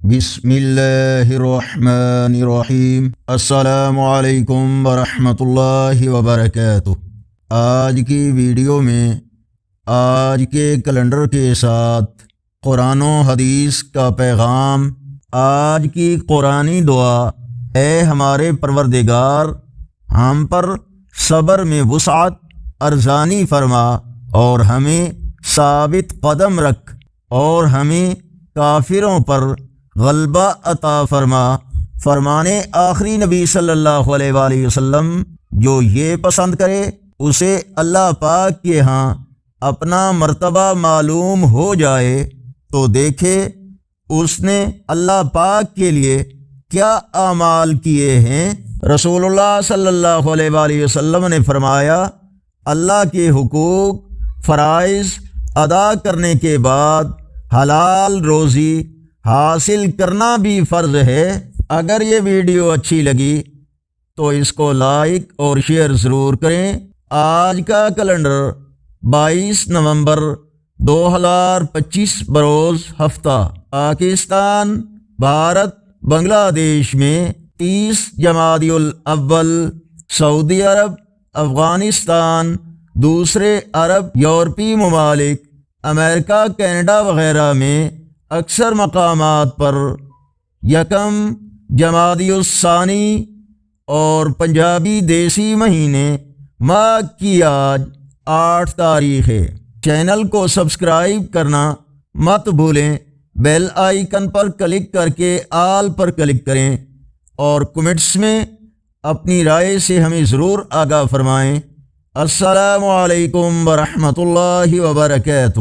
بسم اللہ الرحمن الرحیم۔ السلام علیکم ورحمۃ اللہ وبرکاتہ۔ آج کی ویڈیو میں آج کے کیلنڈر کے ساتھ قرآن و حدیث کا پیغام، آج کی قرآنی دعا: اے ہمارے پروردگار، ہم پر صبر میں وسعت ارزانی فرما اور ہمیں ثابت قدم رکھ، اور ہمیں کافروں پر غلبہ عطا فرما۔ فرمانے آخری نبی صلی اللہ علیہ وآلہ وسلم جو یہ پسند کرے اسے اللہ پاک کے ہاں اپنا مرتبہ معلوم ہو جائے تو دیکھے اس نے اللہ پاک کے لیے کیا اعمال کیے ہیں۔ رسول اللہ صلی اللہ علیہ وآلہ وسلم نے فرمایا، اللہ کے حقوق فرائض ادا کرنے کے بعد حلال روزی حاصل کرنا بھی فرض ہے۔ اگر یہ ویڈیو اچھی لگی تو اس کو لائک اور شیئر ضرور کریں۔ آج کا کیلنڈر 22 نومبر 2025 بروز ہفتہ، پاکستان، بھارت، بنگلہ دیش میں 30 جمادی الاول، سعودی عرب، افغانستان، دوسرے عرب یورپی ممالک، امریکہ، کینیڈا وغیرہ میں اکثر مقامات پر 1 جمادی الثانی اور پنجابی دیسی مہینے ماہ کی آج 8 تاریخ ہے۔ چینل کو سبسکرائب کرنا مت بھولیں، بیل آئیکن پر کلک کر کے آل پر کلک کریں، اور کمنٹس میں اپنی رائے سے ہمیں ضرور آگاہ فرمائیں۔ السلام علیکم ورحمۃ اللہ وبرکاتہ۔